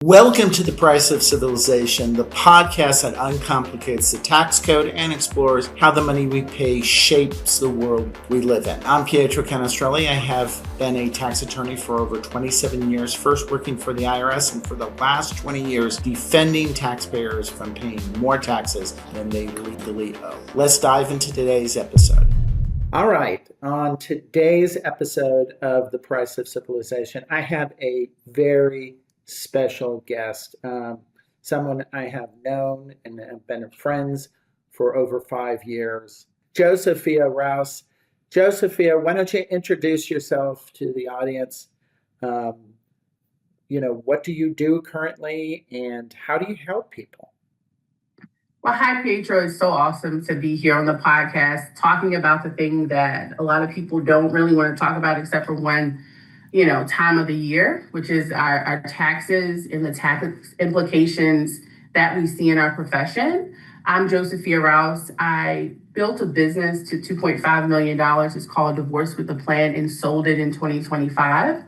Welcome to The Price of Civilization, the podcast that uncomplicates the tax code and explores how the money we pay shapes the world we live in. I'm Pietro Canestrelli. I have been a tax attorney for over 27 years, first working for the IRS and for the last 20 years defending taxpayers from paying more taxes than they legally owe. Let's dive into today's episode. All right, on today's episode of The Price of Civilization, I have a very special guest, someone I have known and have been friends for over 5 years, Josephia Rouse. Josephia, why don't you introduce yourself to the audience? What do you do currently and how do you help people? Well, hi, Pietro. It's so awesome to be here on the podcast talking about the thing that a lot of people don't really want to talk about except for one time of the year, which is our taxes and the tax implications that we see in our profession. I'm Josephia Rouse. I built a business to $2.5 million. It's called Divorce with a Plan and sold it in 2025.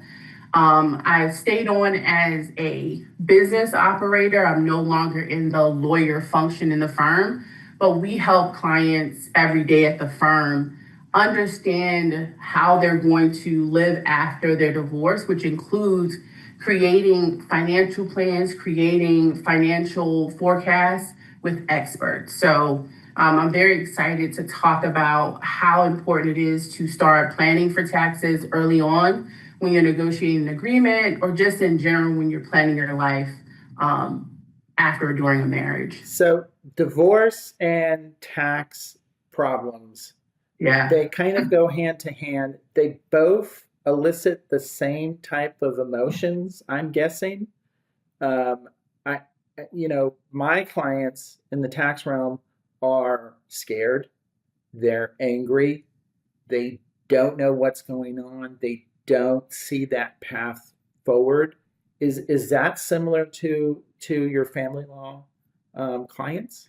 I stayed on as a business operator. I'm no longer in the lawyer function in the firm, but we help clients every day at the firm understand how they're going to live after their divorce, which includes creating financial plans, creating financial forecasts with experts. So I'm very excited to talk about how important it is to start planning for taxes early on when you're negotiating an agreement or just in general when you're planning your life after or during a marriage. So divorce and tax problems, they kind of go hand to hand. They both elicit the same type of emotions, I'm guessing. My clients in the tax realm are scared. They're angry. They don't know what's going on. They don't see that path forward. Is that similar to your family law clients?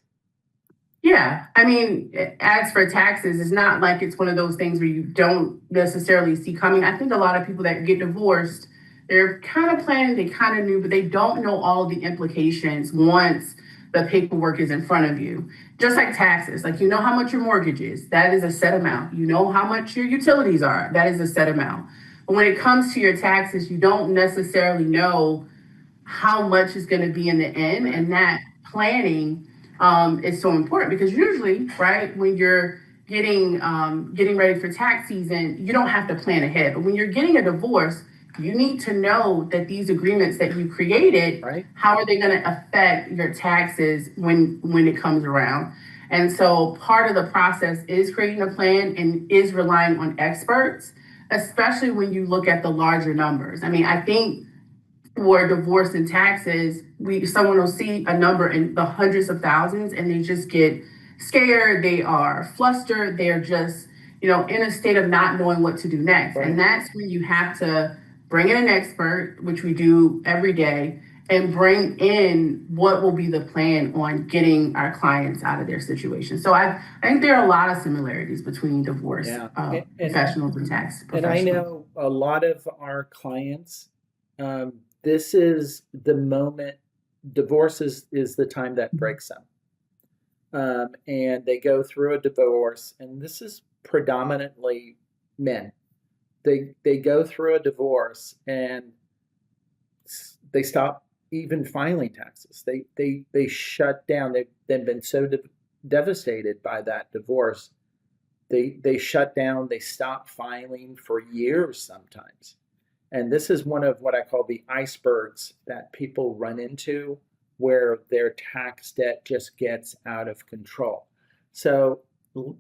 Yeah, I mean, as for taxes, it's not like it's one of those things where you don't necessarily see coming. I think a lot of people that get divorced, they're kind of planning, they kind of knew, but they don't know all the implications once the paperwork is in front of you. Just like taxes, like you know how much your mortgage is, that is a set amount. You know how much your utilities are, that is a set amount. But when it comes to your taxes, you don't necessarily know how much is going to be in the end, and that planning is so important because usually, right, when you're getting ready for tax season, you don't have to plan ahead. But when you're getting a divorce, you need to know that these agreements that you created, right, how are they going to affect your taxes when it comes around? And so part of the process is creating a plan and is relying on experts, especially when you look at the larger numbers. I mean, I think for divorce and taxes, someone will see a number in the hundreds of thousands and they just get scared. They are flustered. They're just, in a state of not knowing what to do next. Right. And that's when you have to bring in an expert, which we do every day, and bring in what will be the plan on getting our clients out of their situation. So I think there are a lot of similarities between divorce professionals and tax professionals. And I know a lot of our clients, this is the moment, divorce is the time that breaks them. And they go through a divorce, and this is predominantly men. They go through a divorce and they stop even filing taxes. They shut down. They've been so devastated by that divorce. They shut down. They stop filing for years sometimes. And this is one of what I call the icebergs that people run into where their tax debt just gets out of control. So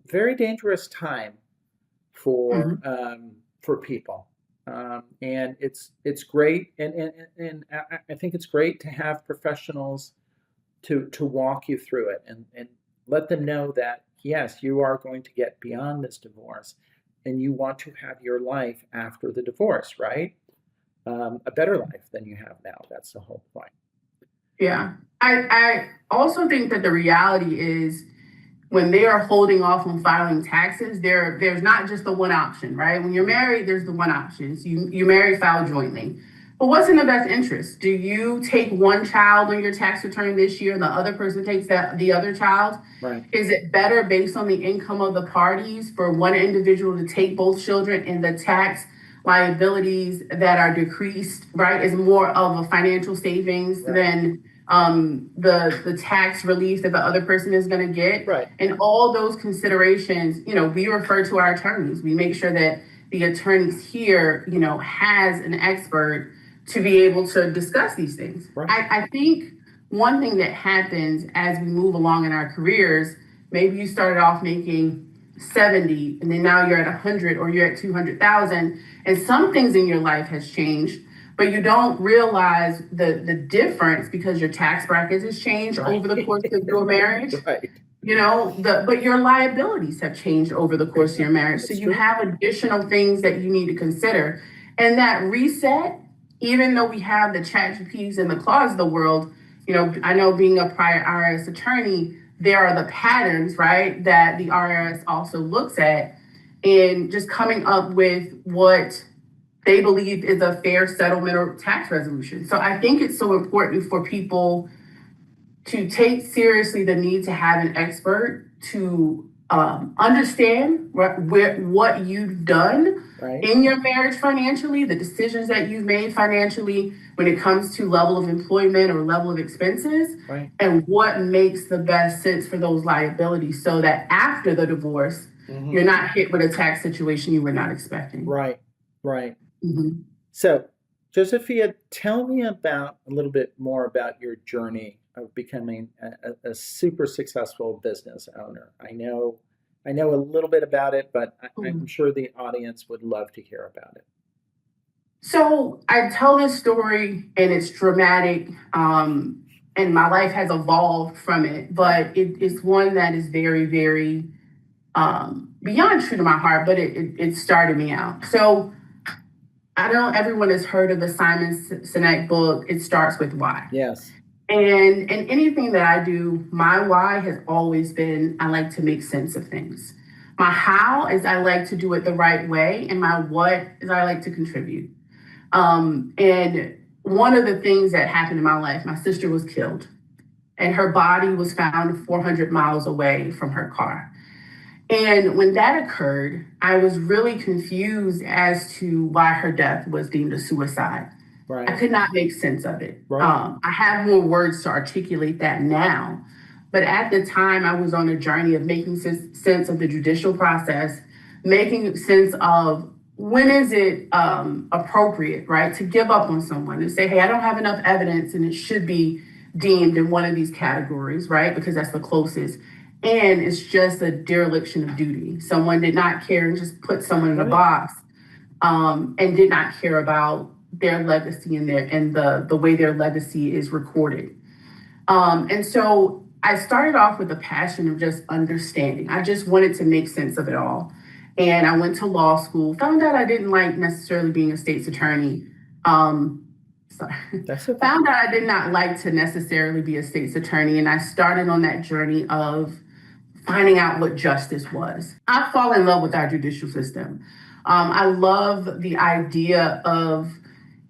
very dangerous time for people. And it's great. And I think it's great to have professionals to walk you through it and let them know that, yes, you are going to get beyond this divorce and you want to have your life after the divorce, right? A better life than you have now. That's the whole point. Yeah. I also think that the reality is when they are holding off on filing taxes, there's not just the one option, right? When you're married, there's the one option. So you marry, file jointly. But what's in the best interest? Do you take one child on your tax return this year and the other person takes the other child? Right. Is it better based on the income of the parties for one individual to take both children and the tax liabilities that are decreased, right, is more of a financial savings Right. than the tax relief that the other person is going to get? Right. And all those considerations, we refer to our attorneys. We make sure that the attorneys here, has an expert to be able to discuss these things. Right. I think one thing that happens as we move along in our careers, maybe you started off making 70 and then now you're at 100 or you're at 200,000, and some things in your life has changed, but you don't realize the difference because your tax bracket has changed over the course of your marriage. Right. But your liabilities have changed over the course of your marriage. So you have additional things that you need to consider. And that reset, even though we have the ChatGPTs and the Claudes of the world, I know being a prior IRS attorney, there are the patterns, right, that the IRS also looks at in just coming up with what they believe is a fair settlement or tax resolution. So I think it's so important for people to take seriously the need to have an expert to understand what you've done in your marriage financially, the decisions that you've made financially when it comes to level of employment or level of expenses, and what makes the best sense for those liabilities so that after the divorce, you're not hit with a tax situation you were not expecting. Right. So, Josephia, tell me a little bit more about your journey of becoming a super successful business owner. I know a little bit about it, but I'm sure the audience would love to hear about it. So I tell this story and it's dramatic, and my life has evolved from it, but it's one that is very, very beyond true to my heart, but it started me out. So I know everyone has heard of the Simon Sinek book, It Starts With Why. Yes. And anything that I do, my why has always been I like to make sense of things. My how is I like to do it the right way, and my what is I like to contribute. And one of the things that happened in my life, my sister was killed, and her body was found 400 miles away from her car. And when that occurred, I was really confused as to why her death was deemed a suicide. Right. I could not make sense of it. Right. I have more words to articulate that now. But at the time, I was on a journey of making sense of the judicial process, making sense of when is it appropriate, right, to give up on someone and say, hey, I don't have enough evidence and it should be deemed in one of these categories, right, because that's the closest. And it's just a dereliction of duty. Someone did not care and just put someone in a box and did not care about their legacy and the way their legacy is recorded. And so I started off with a passion of just understanding. I just wanted to make sense of it all. And I went to law school, found out I didn't like necessarily being a state's attorney. Found out I did not like to necessarily be a state's attorney. And I started on that journey of finding out what justice was. I fall in love with our judicial system. I love the idea of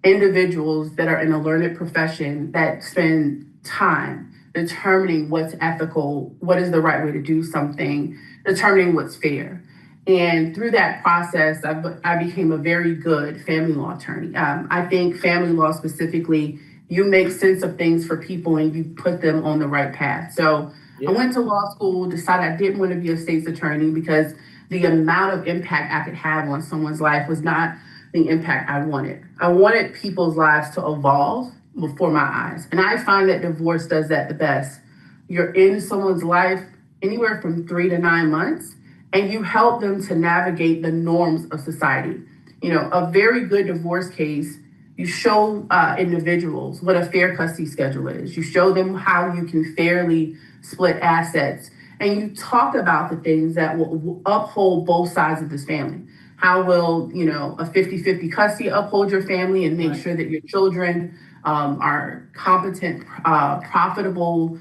individuals that are in a learned profession that spend time determining what's ethical, what is the right way to do something, determining what's fair. And through that process, I became a very good family law attorney. I think family law specifically, you make sense of things for people and you put them on the right path. So I went to law school, decided I didn't want to be a state's attorney because the amount of impact I could have on someone's life was not the impact I wanted. I wanted people's lives to evolve before my eyes. And I find that divorce does that the best. You're in someone's life anywhere from 3 to 9 months, and you help them to navigate the norms of society. A very good divorce case, you show individuals what a fair custody schedule is. You show them how you can fairly split assets, and you talk about the things that will uphold both sides of this family. How will, a 50-50 custody uphold your family and make sure that your children are competent, profitable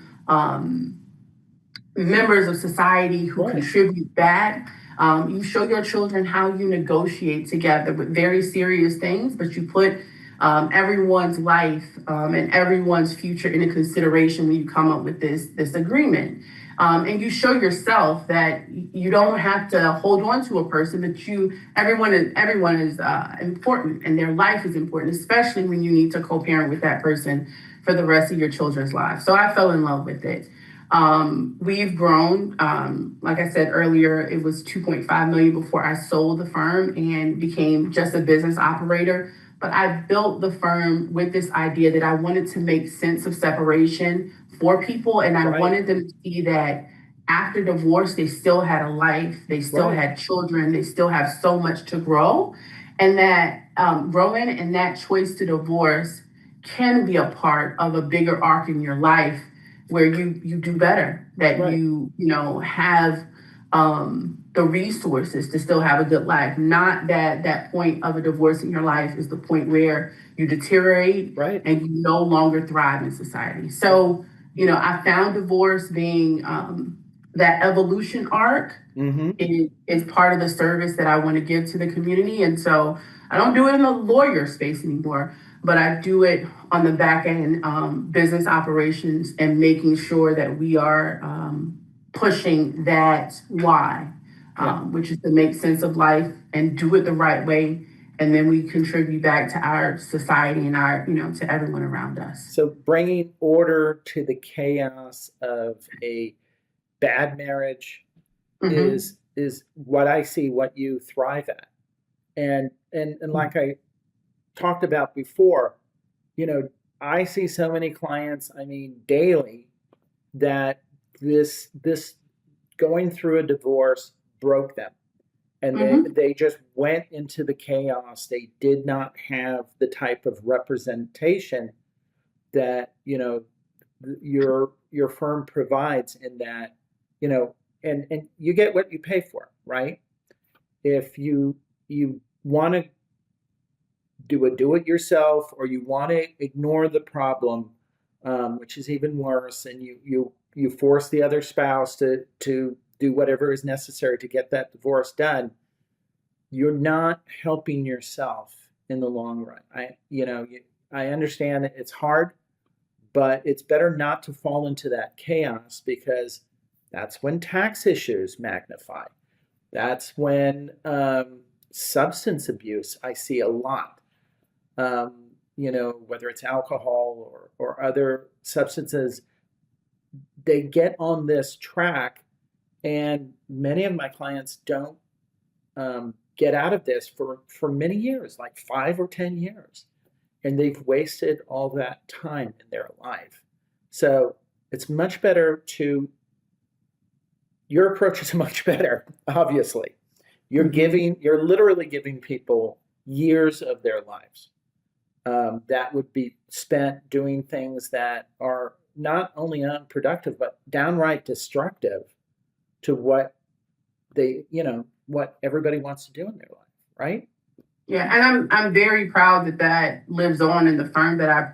members of society who contribute back. You show your children how you negotiate together with very serious things, but you put everyone's life and everyone's future into consideration when you come up with this agreement. And you show yourself that you don't have to hold on to a person, but everyone is important, and their life is important, especially when you need to co-parent with that person for the rest of your children's lives. So I fell in love with it. We've grown. Like I said earlier, it was 2.5 million before I sold the firm and became just a business operator. But I built the firm with this idea that I wanted to make sense of separation for people, and I wanted them to see that after divorce, they still had a life, they still had children, they still have so much to grow, and that growing and that choice to divorce can be a part of a bigger arc in your life where you do better, that you have the resources to still have a good life. Not that point of a divorce in your life is the point where you deteriorate and you no longer thrive in society. So, I found divorce being that evolution arc is part of the service that I want to give to the community. And so I don't do it in the lawyer space anymore, but I do it on the back end, business operations, and making sure that we are pushing that why, which is to make sense of life and do it the right way. And then we contribute back to our society and our, to everyone around us. So bringing order to the chaos of a bad marriage is what I see, what you thrive at. And like I talked about before, I see so many clients, daily, that this going through a divorce broke them. And they just went into the chaos. They did not have the type of representation that, your firm provides, in that, and you get what you pay for, right? If you want to do it yourself, or you want to ignore the problem, which is even worse, and you force the other spouse to do whatever is necessary to get that divorce done, you're not helping yourself in the long run. I understand it's hard, but it's better not to fall into that chaos, because that's when tax issues magnify. That's when substance abuse, I see a lot. Whether it's alcohol or other substances, they get on this track, and many of my clients don't get out of this for many years, like 5 or 10 years, and they've wasted all that time in their life. So it's much better your approach is much better, obviously. You're literally giving people years of their lives that would be spent doing things that are not only unproductive, but downright destructive to what what everybody wants to do in their life, right? Yeah, and I'm very proud that lives on in the firm that I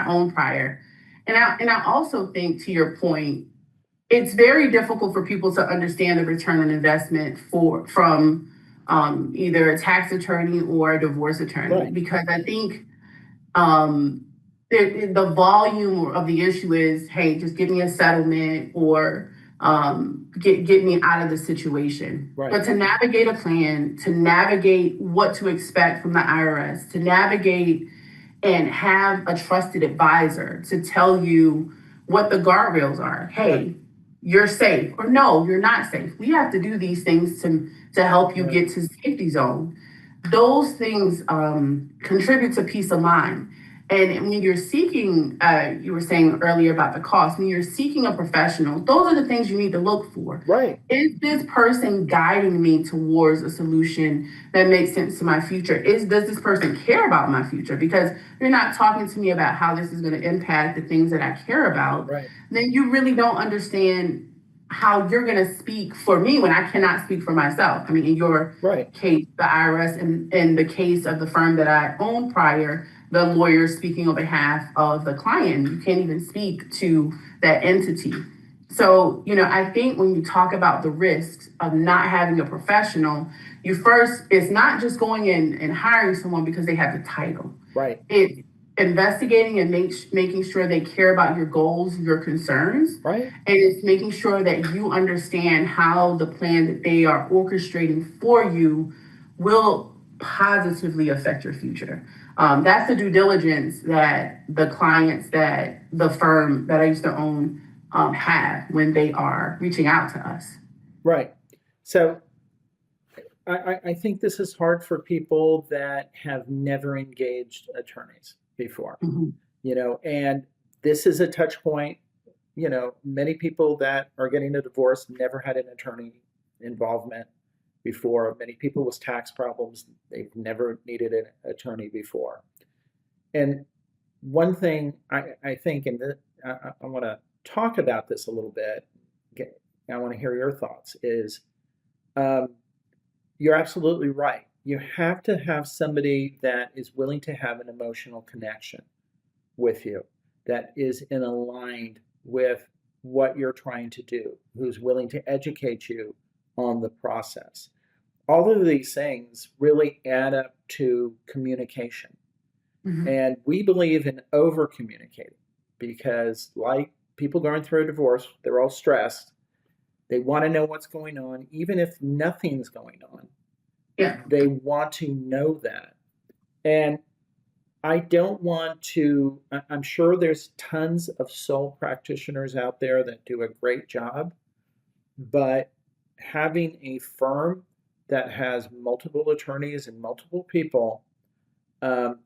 owned prior. And I also think, to your point, it's very difficult for people to understand the return on investment from either a tax attorney or a divorce attorney, because I think the volume of the issue is, hey, just give me a settlement, or get me out of the situation. But to navigate a plan, to navigate what to expect from the IRS, to navigate and have a trusted advisor to tell you what the guardrails are. Hey, you're safe, or no, you're not safe. We have to do these things to help you get to safety zone. Those things contribute to peace of mind. And when you're seeking, you were saying earlier about the cost, when you're seeking a professional, those are the things you need to look for. Is this person guiding me towards a solution that makes sense to my future? Does this person care about my future? Because you're not talking to me about how this is going to impact the things that I care about. Then you really don't understand how you're going to speak for me when I cannot speak for myself. In your case, the IRS, and in the case of the firm that I owned prior, the lawyer speaking on behalf of the client. You can't even speak to that entity. So, I think when you talk about the risks of not having a professional, it's not just going in and hiring someone because they have the title. Right. It's investigating and making sure they care about your goals, your concerns, Right. and it's making sure that you understand how the plan that they are orchestrating for you will positively affect your future. That's the due diligence that the clients that the firm that I used to own have when they are reaching out to us. Right. So I think this is hard for people that have never engaged attorneys before, Mhm. and this is a touch point. Many people that are getting a divorce never had an attorney involvement before. Many people with tax problems, they've never needed an attorney before. And one thing I think, and I want to talk about this a little bit, I want to hear your thoughts, is um, you're absolutely right. You have to have somebody that is willing to have an emotional connection with you, that is in aligned with what you're trying to do, who's willing to educate you on the process. All of these things really add up to communication. Mhm. And we believe in over communicating because, like people going through a divorce, they're all stressed. They want to know what's going on, even if nothing's going on. Yeah. They want to know that. And I don't want to, I'm sure there's tons of sole practitioners out there that do a great job, but having a firm that has multiple attorneys and multiple people,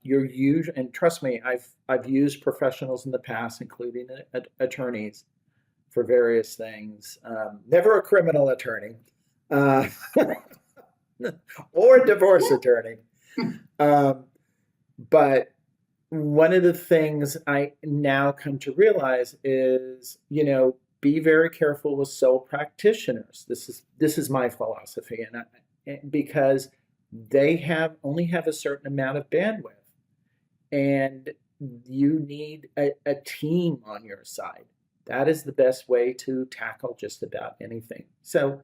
you're usually, and trust me, I've used professionals in the past, including attorneys, for various things. Never a criminal attorney, uh, or a divorce attorney. Um, but one of the things I now come to realize is, be very careful with sole practitioners. This is my philosophy, because they only have a certain amount of bandwidth, and you need a team on your side. That is the best way to tackle just about anything. So,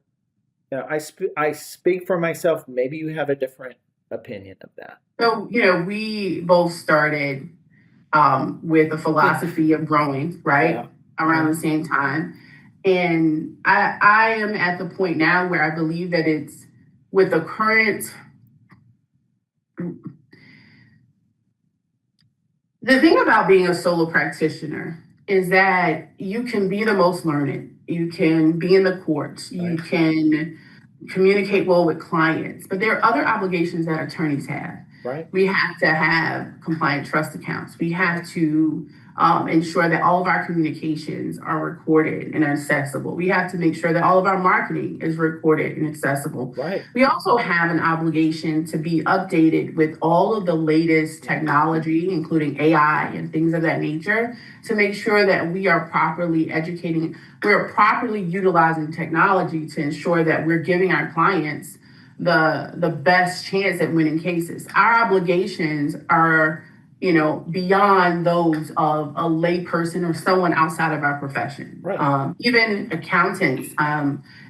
I speak for myself. Maybe you have a different opinion of that. So, we both started with a philosophy of growing, right? Yeah. Around the same time. And I am at the point now where I believe that it's with the current, the thing about being a solo practitioner is that you can be the most learned. You can be in the courts. You Right. can communicate well with clients, but there are other obligations that attorneys have. Right. We have to have compliant trust accounts. We have to ensure that all of our communications are recorded and accessible. We have to make sure that all of our marketing is recorded and accessible. Right. We also have an obligation to be updated with all of the latest technology, including AI and things of that nature, to make sure that we are properly educating, we're properly utilizing technology to ensure that we're giving our clients the best chance at winning cases. Our obligations are, beyond those of a layperson or someone outside of our profession. Right. Even accountants,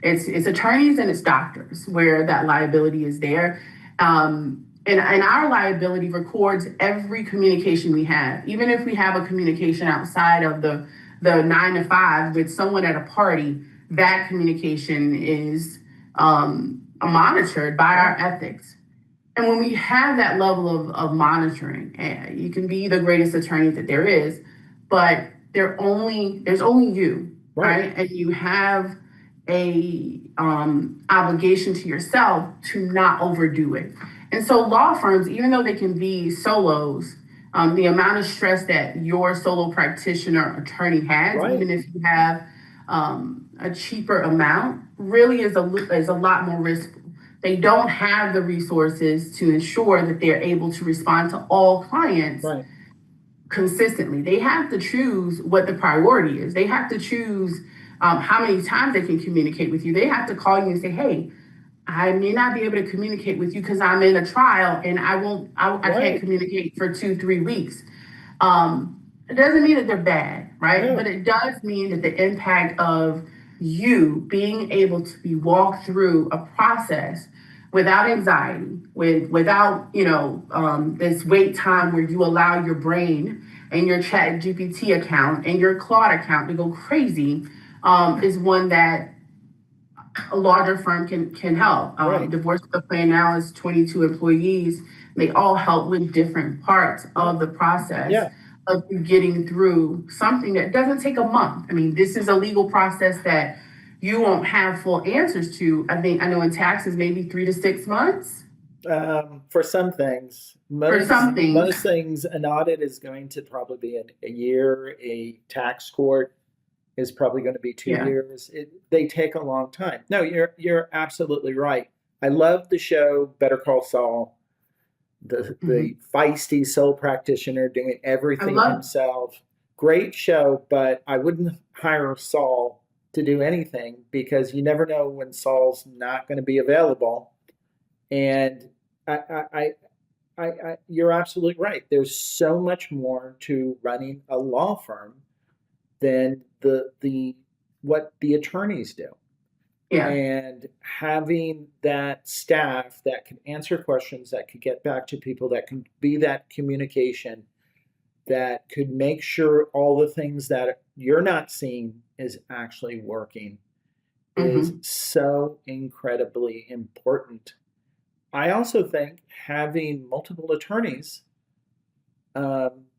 it's attorneys and it's doctors where that liability is there. And our liability records every communication we have, even if we have a communication outside of the 9 to 5 with someone at a party. That communication is monitored by our ethics. And when we have that level of monitoring, you can be the greatest attorney that there is, but there's only you, right? And you have a obligation to yourself to not overdo it. And so law firms, even though they can be solos, the amount of stress that your solo practitioner attorney has, Right. even if you have a cheaper amount, really is a lot more risk. They don't have the resources to ensure that they're able to respond to all clients Right. consistently. They have to choose what the priority is. They have to choose how many times they can communicate with you. They have to call you and say, hey, I may not be able to communicate with you because I'm in a trial and I can't communicate for 2-3 weeks. It doesn't mean that they're bad. right? But No, it does mean that the impact of you being able to be walked through a process without anxiety, without this wait time where you allow your brain and your Chat GPT account and your Claude account to go crazy, is one that a larger firm can help. right. Divorce the plan now is 22 employees. They all help with different parts Yeah, of the process yeah, of you getting through something that doesn't take a month. I mean, this is a legal process that you won't have full answers to. I know in taxes, maybe 3 to 6 months for some things. for Most some things. most things, an audit is going to probably be a year. A tax court is probably going to be two Yeah. years. They take a long time. No, you're absolutely right. I love the show Better Call Saul. The Mhm. feisty soul practitioner doing I everything love. himself. Great show, but I wouldn't hire Saul to do anything because you never know when Saul's not going to be available. And you're absolutely right. There's so much more to running a law firm than the what the attorneys do. Yeah. And having that staff that can answer questions, that could get back to people, that can be that communication, that could make sure all the things that you're not seeing is actually working is Hmm. so incredibly important. I also think having multiple attorneys,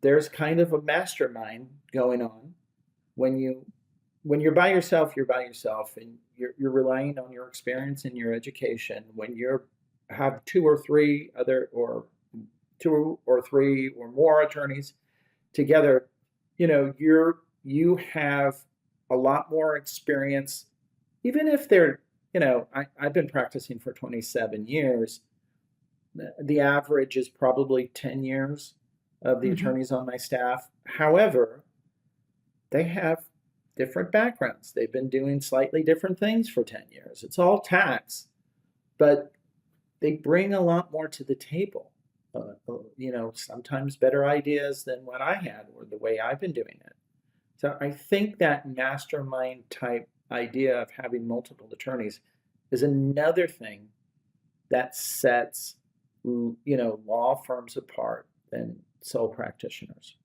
there's kind of a mastermind going on. When you when you're by yourself, you're by yourself, and you're relying on your experience and your education. When you have two or three or more attorneys together, you have a lot more experience, even if they're, I've been practicing for 27 years. The average is probably 10 years of the Hmm. attorneys on my staff. However, they have different backgrounds. They've been doing slightly different things for 10 years. It's all tax, but they bring a lot more to the table. Sometimes better ideas than what I had or the way I've been doing it. So I think that mastermind type idea of having multiple attorneys is another thing that sets law firms apart than sole practitioners.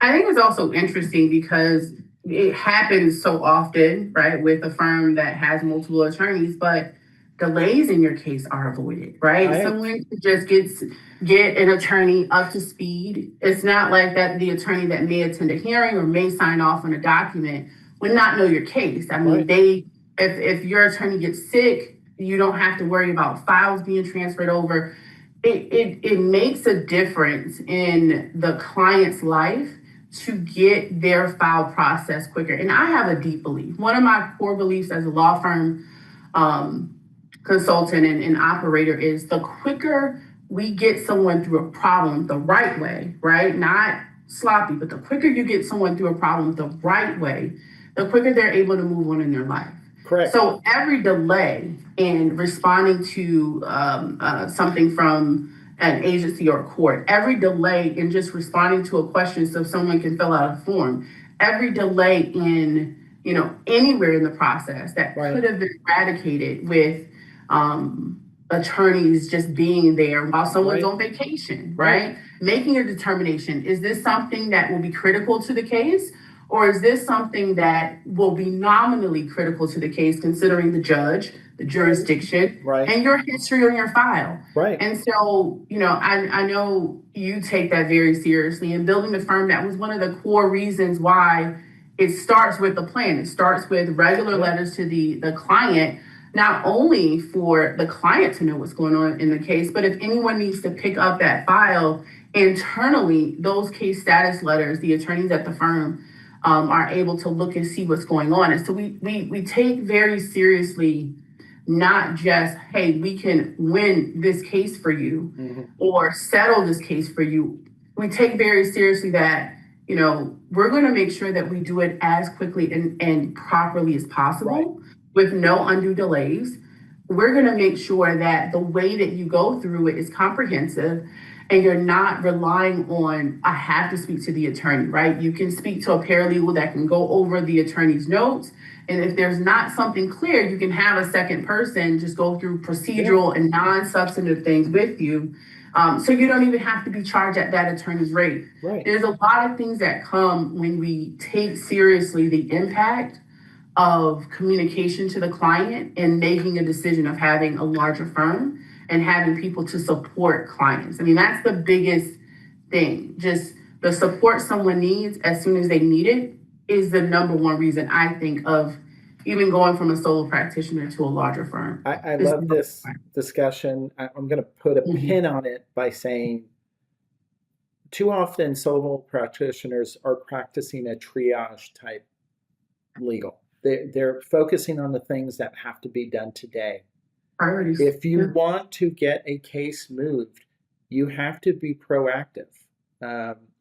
I think it's also interesting because it happens so often, right, with a firm that has multiple attorneys, but delays in your case are avoided, right? I Someone just get an attorney up to speed. It's not like that the attorney that may attend a hearing or may sign off on a document would not know your case. I mean, right, if your attorney gets sick, you don't have to worry about files being transferred over. It makes a difference in the client's life to get their file processed quicker. And I have a deep belief. One of my core beliefs as a law firm um, consultant and operator is the quicker we get someone through a problem the right way, right? Not sloppy, but the quicker you get someone through a problem the right way, the quicker they're able to move on in their life. correct, So every delay in responding to something from an agency or a court, every delay in just responding to a question so someone can fill out a form, every delay in anywhere in the process that right, could have been eradicated with attorneys just being there while someone's right, on vacation, right. right? Making a determination, is this something that will be critical to the case? Or is this something that will be nominally critical to the case, considering the judge, the jurisdiction, Right, and your history on your file? right. And so, I know you take that very seriously. And building a firm, that was one of the core reasons why it starts with the plan. It starts with regular Yeah, letters to the client, not only for the client to know what's going on in the case, but if anyone needs to pick up that file internally, those case status letters, the attorneys at the firm are able to look and see what's going on. And so we take very seriously not just, hey, we can win this case for you hmm, or settle this case for you. We take very seriously that, we're going to make sure that we do it as quickly and properly as right, possible with no undue delays. We're going to make sure that the way that you go through it is comprehensive and you're not relying on, I have to speak to the attorney, right? You can speak to a paralegal that can go over the attorney's notes. And if there's not something clear, you can have a second person just go through procedural and non-substantive things with you. So you don't even have to be charged at that attorney's rate. Right. There's a lot of things that come when we take seriously the impact of communication to the client and making a decision of having a larger firm and having people to support clients. I mean, that's the biggest thing. Just the support someone needs as soon as they need it is the number one reason, I think, of even going from a solo practitioner to a larger firm. I love this discussion. I'm going to put a pin on it by saying too often solo practitioners are practicing a triage type legal. They're focusing on the things that have to be done today. Priorities. If you want to get a case moved, you have to be proactive.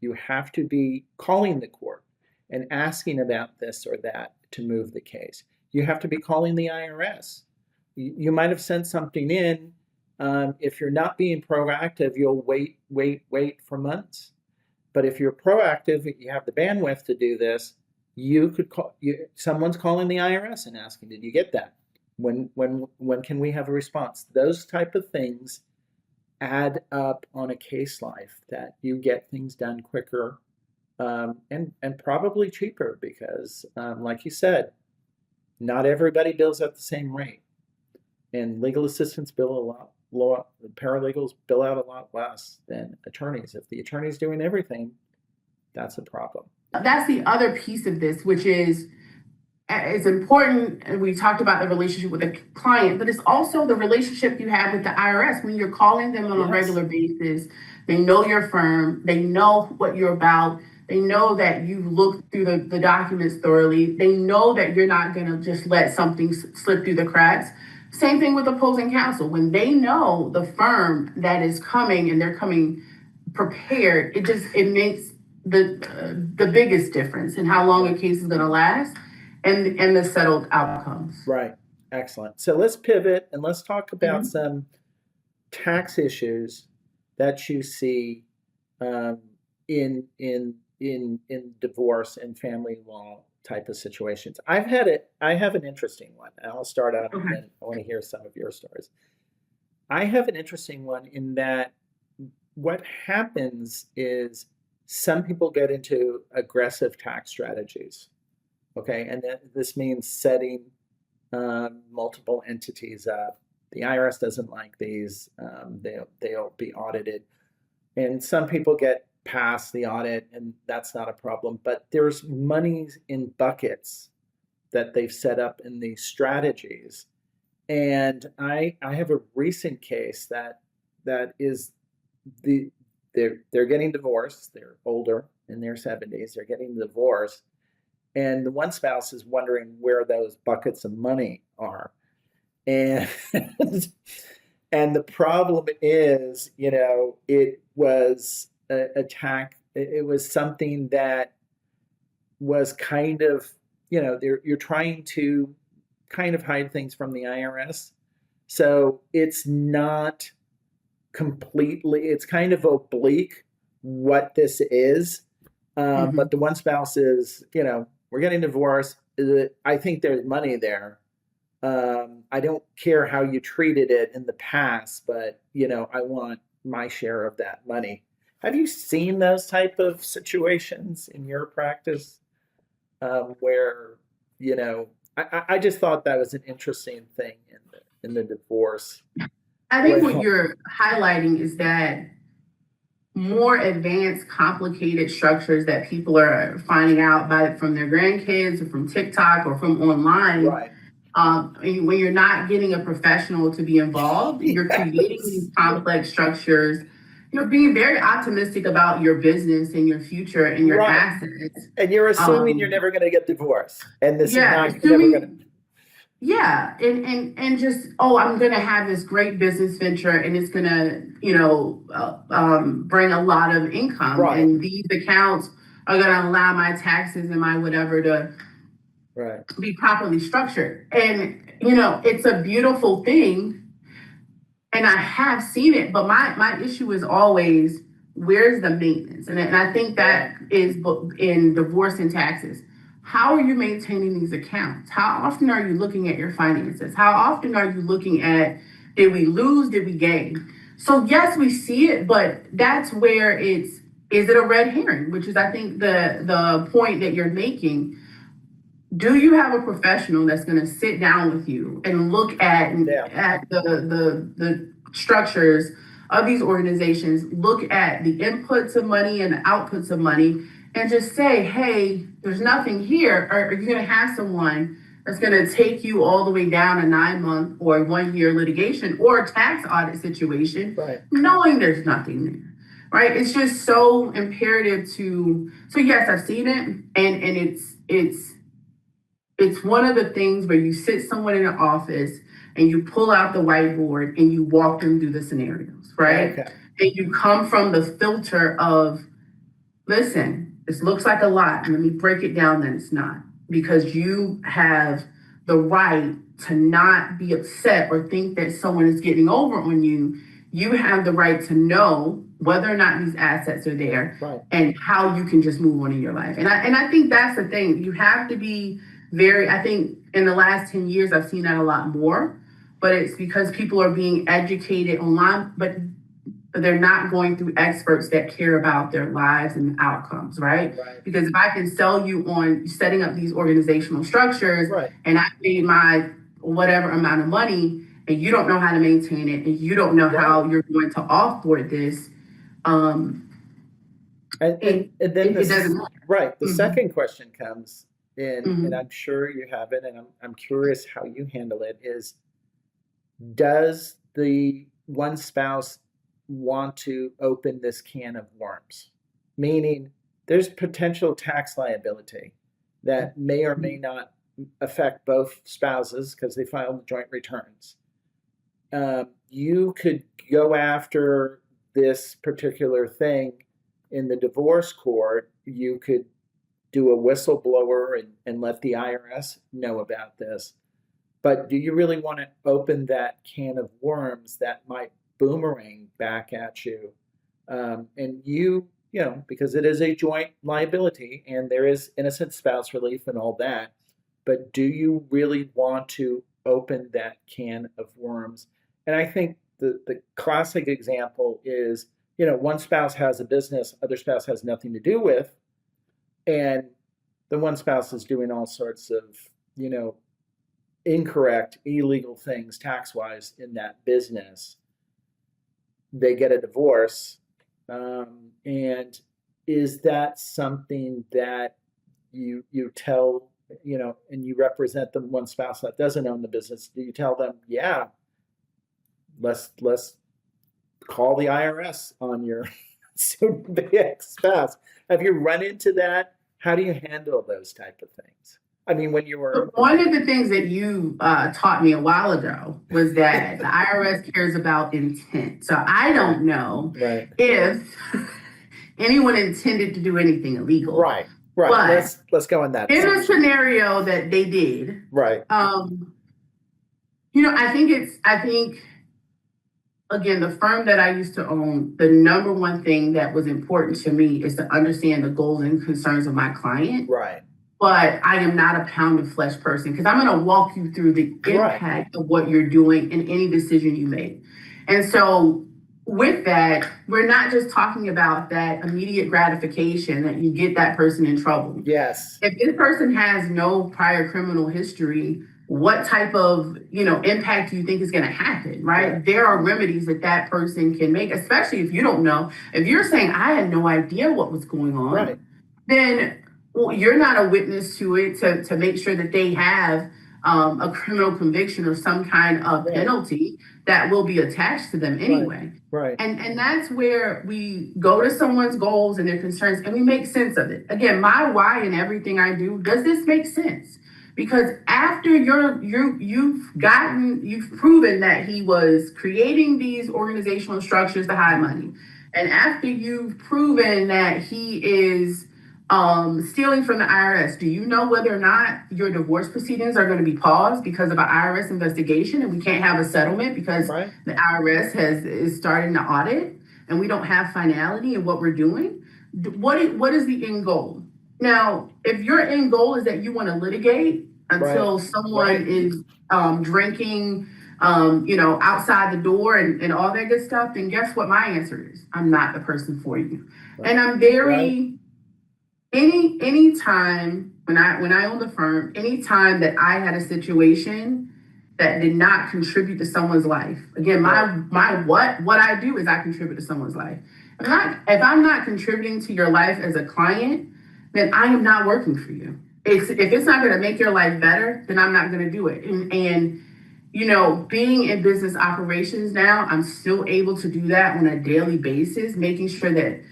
You have to be calling the court and asking about this or that to move the case. You have to be calling the IRS. You might have sent something in. If you're not being proactive, you'll wait for months. But if you're proactive, you have the bandwidth to do this, you could call, someone's calling the IRS and asking, did you get that? When can we have a response? Those type of things add up on a case life that you get things done quicker and probably cheaper because, like you said, not everybody bills at the same rate. And legal assistants bill a lot, paralegals bill out a lot less than attorneys. If the attorney's doing everything, that's a problem. That's the other piece of this, which is it's important. And we talked about the relationship with the client, but it's also the relationship you have with the IRS when you're calling them on a regular basis. They know your firm. They know what you're about. They know that you looked through the documents thoroughly. They know that you're not going to just let something slip through the cracks. Same thing with opposing counsel. When they know the firm that is coming and they're coming prepared, it makes the biggest difference in how long a case is going to last and the settled outcomes. Right. Excellent. So let's pivot and let's talk about some tax issues that you see in divorce and family law type of situations. I have an interesting one. And I'll start out and then I want to hear some of your stories. I have an interesting one in that what happens is some people get into aggressive tax strategies. Okay, and this means setting multiple entities up. The IRS doesn't like these. They'll be audited. And some people get past the audit, and that's not a problem. But there's monies in buckets that they've set up in these strategies. And I have a recent case that is they're getting divorced. They're older, in their 70s. They're getting divorced. And the one spouse is wondering where those buckets of money are. And and the problem is, it was it was something that was kind of, you're trying to kind of hide things from the IRS. So it's not completely, it's kind of oblique what this is. But the one spouse is, we're getting divorced. I think there's money there. I don't care how you treated it in the past, but, I want my share of that money. Have you seen those type of situations in your practice where, I just thought that was an interesting thing in the divorce. I think what you're highlighting is that more advanced, complicated structures that people are finding out from their grandkids or from TikTok or from online. Right. When you're not getting a professional to be involved, you're creating these complex structures. You're being very optimistic about your business and your future and your assets. And you're assuming you're never going to get divorced. And this is not never going to. Yeah, and just, I'm going to have this great business venture and it's going to, bring a lot of income. Right. And these accounts are going to allow my taxes and my whatever to be properly structured. And, it's a beautiful thing And I have seen it, but my issue is always, where's the maintenance? And I think that is in divorce and taxes. How are you maintaining these accounts? How often are you looking at your finances? How often are you looking at, did we lose? Did we gain? So yes, we see it, but that's where is it a red herring? Which is, I think, the point that you're making. Do you have a professional that's going to sit down with you and look at the structures of these organizations, look at the inputs of money and the outputs of money, and just say, hey, there's nothing here? Or are you going to have someone that's going to take you all the way down a 9-month or 1-year litigation or tax audit situation, knowing there's nothing there? Right? It's just so imperative to. So yes, I've seen it, and it's one of the things where you sit someone in an office and you pull out the whiteboard and you walk them through the scenarios, right? Okay. And you come from the filter of, listen, this looks like a lot. Let me break it down, then it's not. Because you have the right to not be upset or think that someone is getting over on you. You have the right to know whether or not these assets are there, and how you can just move on in your life. And I think that's the thing. You have to be I think in the last 10 years, I've seen that a lot more, but it's because people are being educated online, but they're not going through experts that care about their lives and outcomes, right? Because if I can sell you on setting up these organizational structures, and I paid my whatever amount of money, and you don't know how to maintain it, and you don't know how you're going to offboard this, and then it doesn't matter. The second question comes, and I'm sure you have it, and I'm curious how you handle it, is, does the one spouse want to open this can of worms? Meaning, there's potential tax liability that may or may not affect both spouses because they filed joint returns. You could go after this particular thing in the divorce court. You could do a whistleblower and let the IRS know about this. But do you really want to open that can of worms that might boomerang back at you? And you know, because it is a joint liability and there is innocent spouse relief and all that, but do you really want to open that can of worms? And I think the classic example is, you know, one spouse has a business, other spouse has nothing to do with, and the one spouse is doing all sorts of, you know, incorrect, illegal things tax-wise in that business. They get a divorce. And is that something that you tell, you know, and you represent the one spouse that doesn't own the business? Do you tell them, yeah, let's call the IRS on your soon-to-be ex-spouse? Have you run into that? How do you handle those type of things? I mean, when you were... One of the things that you taught me a while ago was that the IRS cares about intent. So I don't know if anyone intended to do anything illegal. Right. But let's go in that. In a scenario that they did. Right. You know, I think again, the firm that I used to own, the number one thing that was important to me is to understand the goals and concerns of my client. Right. But I am not a pound of flesh person, because I'm going to walk you through the impact of what you're doing in any decision you make. And so with that, we're not just talking about that immediate gratification that you get that person in trouble. Yes. If this person has no prior criminal history, what type of, you know, impact do you think is going to happen, right? Yeah. There are remedies that person can make, especially if you don't know. If you're saying, I had no idea what was going on, then you're not a witness to it to make sure that they have a criminal conviction or some kind of penalty that will be attached to them anyway. Right. And that's where we go to someone's goals and their concerns and we make sense of it. Again, my why in everything I do, does this make sense? Because after you've proven that he was creating these organizational structures to hide money, and after you've proven that he is Stealing from the IRS. Do you know whether or not your divorce proceedings are going to be paused because of an IRS investigation and we can't have a settlement because Right. the IRS is starting to audit and we don't have finality in what we're doing? What is the end goal? Now, if your end goal is that you want to litigate until someone is drinking, outside the door and all that good stuff, then guess what my answer is? I'm not the person for you. Right. And I'm very any time when I owned the firm, any time that I had a situation that did not contribute to someone's life. Again, my what I do is I contribute to someone's life. If I'm not contributing to your life as a client, then I am not working for you. If it's not going to make your life better, then I'm not going to do it. And being in business operations now, I'm still able to do that on a daily basis, making sure that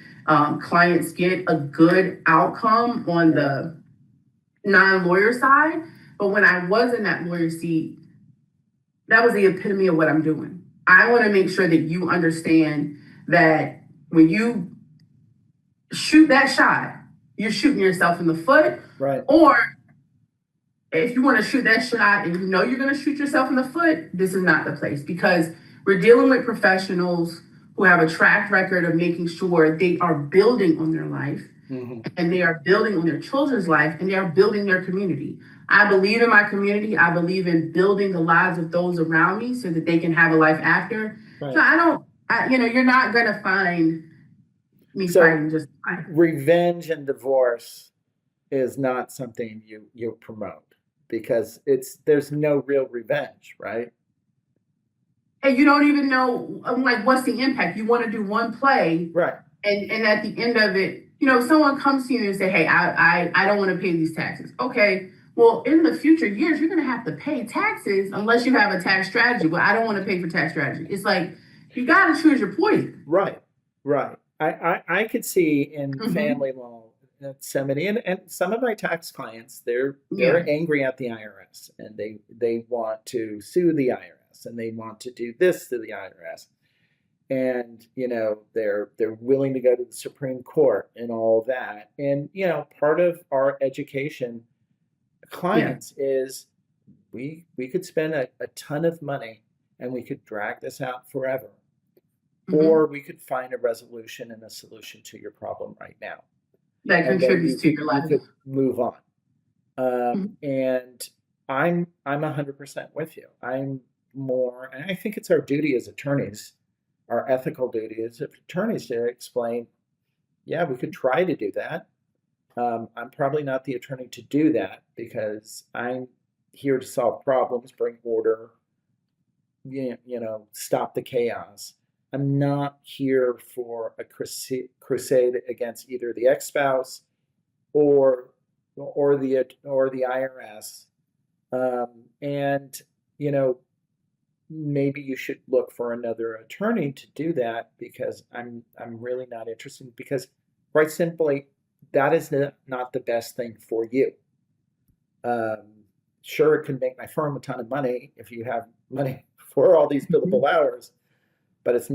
clients get a good outcome on the non-lawyer side. But when I was in that lawyer seat, that was the epitome of what I'm doing. I want to make sure that you understand that when you shoot that shot, you're shooting yourself in the foot. Right. Or if you want to shoot that shot and you know you're going to shoot yourself in the foot, this is not the place, because we're dealing with professionals who have a track record of making sure they are building on their life, and they are building on their children's life, and they are building their community. I believe in my community. I believe in building the lives of those around me so that they can have a life after. Right. So you're not going to find me fighting just fine. Revenge and divorce is not something you promote, because there's no real revenge, right? And you don't even know, like, what's the impact. You want to do one play, right? And at the end of it, someone comes to you and say, "Hey, I don't want to pay these taxes." Okay, well, in the future years, you're going to have to pay taxes unless you have a tax strategy. But I don't want to pay for tax strategy. It's like you got to choose your poison. Right. I could see in family law somebody, and some of my tax clients, they're angry at the IRS, and they want to sue the IRS, and they want to do this to the IRS, and they're willing to go to the Supreme Court and all that. And part of our education clients is we could spend a ton of money and we could drag this out forever, or we could find a resolution and a solution to your problem right now that contributes to your life. You could move on. And I'm 100% with you. I'm more, and I think it's our duty as attorneys, our ethical duty as attorneys, to explain, we could try to do that. I'm probably not the attorney to do that, because I'm here to solve problems, bring order, stop the chaos. I'm not here for a crusade against either the ex-spouse or the IRS. And maybe you should look for another attorney to do that, because I'm really not interested, because quite simply, that is not the best thing for you. Sure, it can make my firm a ton of money if you have money for all these billable hours, but it's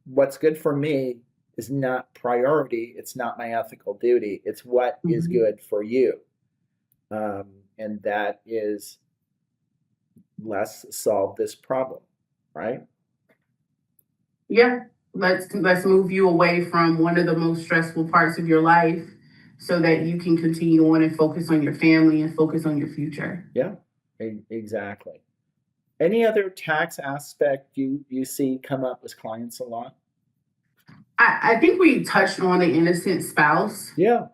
what's good for me is not priority. It's not my ethical duty. It's what is good for you, and that is, let's solve this problem, right? Yeah, let's move you away from one of the most stressful parts of your life, so that you can continue on and focus on your family and focus on your future. Yeah, exactly. Any other tax aspect you see come up with clients a lot? I think we touched on the innocent spouse. Yeah.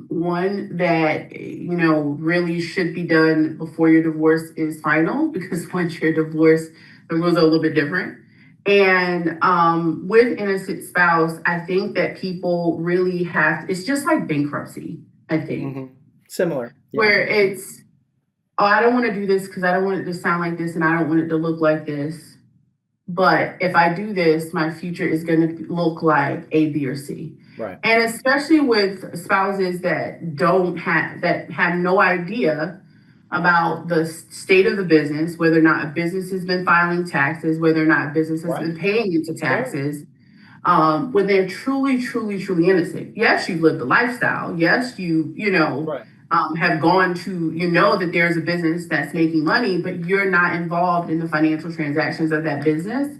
One that really should be done before your divorce is final, because once you're divorced, the rules are a little bit different. And with innocent spouse, I think that people really it's just like bankruptcy, I think. Similar. Yeah. Where it's, I don't want to do this because I don't want it to sound like this and I don't want it to look like this. But if I do this, my future is going to look like A, B, or C. Right. And especially with spouses that have no idea about the state of the business, whether or not a business has been filing taxes, whether or not a business has been paying into taxes. when they're truly, truly, truly innocent. Yes, you've lived the lifestyle. Yes, Right. have gone to, that there's a business that's making money, but you're not involved in the financial transactions of that business.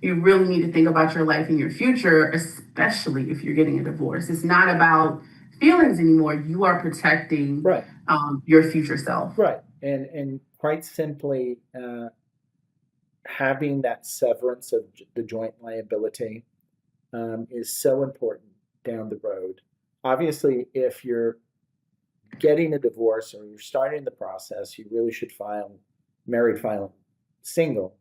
You really need to think about your life and your future, especially if you're getting a divorce. It's not about feelings anymore. You are protecting Right. your future self. Right. And quite simply, having that severance of the joint liability is so important down the road. Obviously, if you're getting a divorce or you're starting the process, you really should file married filing single,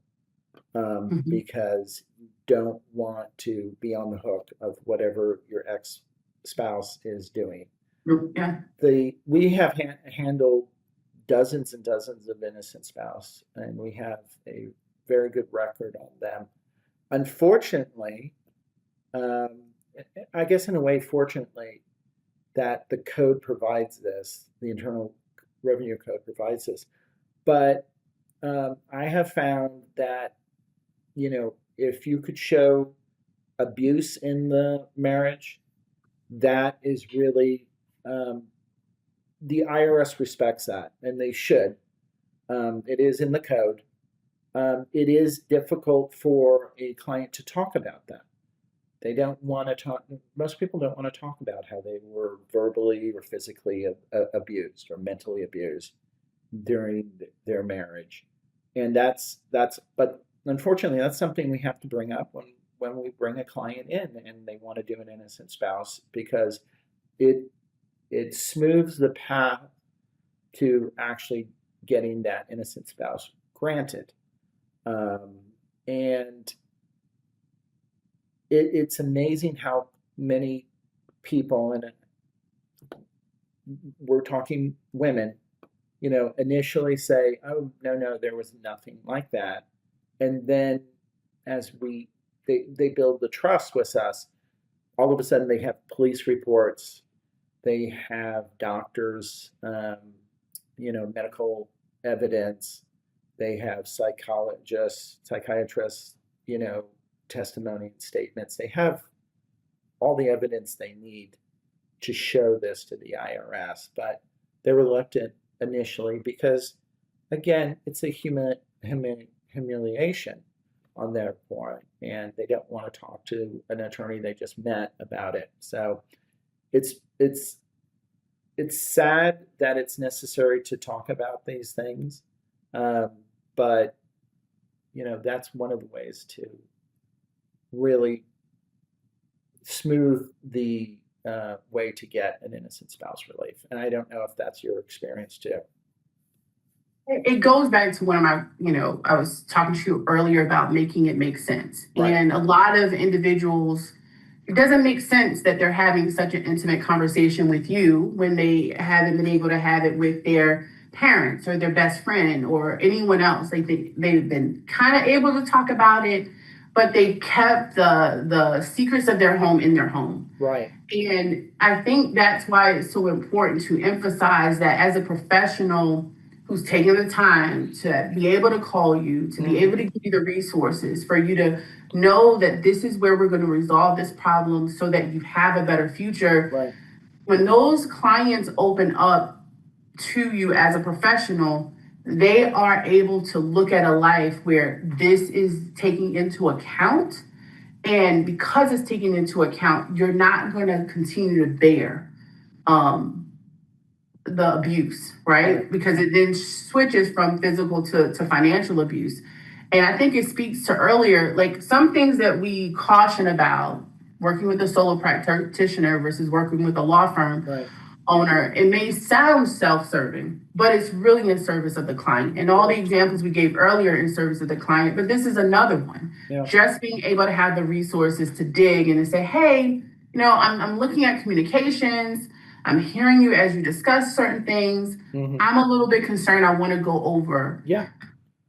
Mhm. because you don't want to be on the hook of whatever your ex spouse is doing. Yeah. We have handled dozens and dozens of innocent spouse, and we have a very good record on them. Unfortunately, um, I guess in a way, fortunately, that the code provides this, the Internal Revenue Code provides this. But I have found that, if you could show abuse in the marriage, that is really, um, the IRS respects that, and they should. It is in the code. It is difficult for a client to talk about that. They don't want to talk. Most people don't want to talk about how they were verbally or physically abused or mentally abused during their marriage, and But unfortunately, that's something we have to bring up when we bring a client in and they want to do an innocent spouse, because it it smooths the path to actually getting that innocent spouse granted. Um, and it's amazing how many people, and we're talking women, initially say, "Oh, no, no, there was nothing like that," and then as they build the trust with us, all of a sudden they have police reports, they have doctors, medical evidence, they have psychiatrists, testimony and statements. They have all the evidence they need to show this to the IRS, but they're reluctant initially because, again, it's a humiliation on their part, and they don't want to talk to an attorney they just met about it. So it's it's it's sad that it's necessary to talk about these things, um, but that's one of the ways to really smooth the way to get an innocent spouse relief. And I don't know if that's your experience too. It goes back to one of my, I was talking to you earlier about making it make sense. Right. And a lot of individuals, it doesn't make sense that they're having such an intimate conversation with you when they haven't been able to have it with their parents or their best friend or anyone else. They've been kind of able to talk about it, but they kept the secrets of their home in their home. Right. And I think that's why it's so important to emphasize that as a professional who's taking the time to be able to call you, to be able to give you the resources for you to know that this is where we're going to resolve this problem so that you have a better future. Right. When those clients open up to you as a professional, they are able to look at a life where this is taking into account. And because it's taken into account, you're not going to continue to bear the abuse, right? Because it then switches from physical to financial abuse. And I think it speaks to earlier, like some things that we caution about working with a solo practitioner versus working with a law firm owner. It may sound self-serving, but it's really in service of the client. And all the examples we gave earlier in service of the client, but this is another one. Yeah. Just being able to have the resources to dig and to say, hey, I'm looking at communications. I'm hearing you as you discuss certain things. I'm a little bit concerned. I want to go over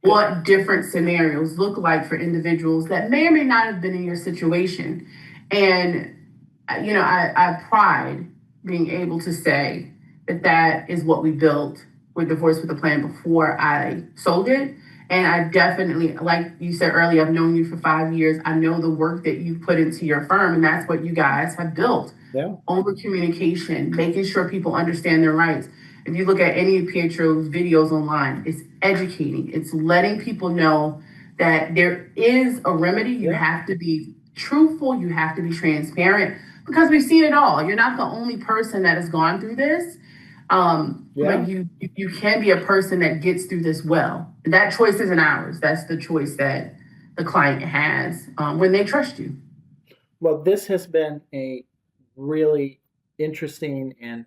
what different scenarios look like for individuals that may or may not have been in your situation. And, I pride being able to say that is what we built with Divorce with a Plan before I sold it. And I definitely, like you said earlier, I've known you for 5 years. I know the work that you've put into your firm, and that's what you guys have built. Yeah. Over communication, making sure people understand their rights. If you look at any of Pietro's videos online, it's educating. It's letting people know that there is a remedy. You have to be truthful. You have to be transparent, because we've seen it all. You're not the only person that has gone through this. But you can be a person that gets through this well. That choice isn't ours. That's the choice that the client has when they trust you. Well, this has been a really interesting, and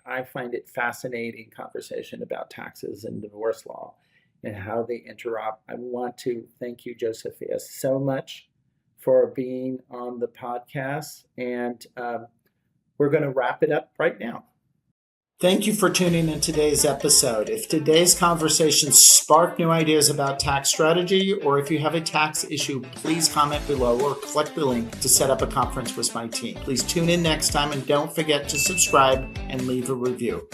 I find it fascinating conversation about taxes and divorce law and how they interrupt. I want to thank you, Josephia, so much for being on the podcast, and we're going to wrap it up right now. Thank you for tuning in today's episode. If today's conversation sparked new ideas about tax strategy, or if you have a tax issue, please comment below or click the link to set up a conference with my team. Please tune in next time, and don't forget to subscribe and leave a review.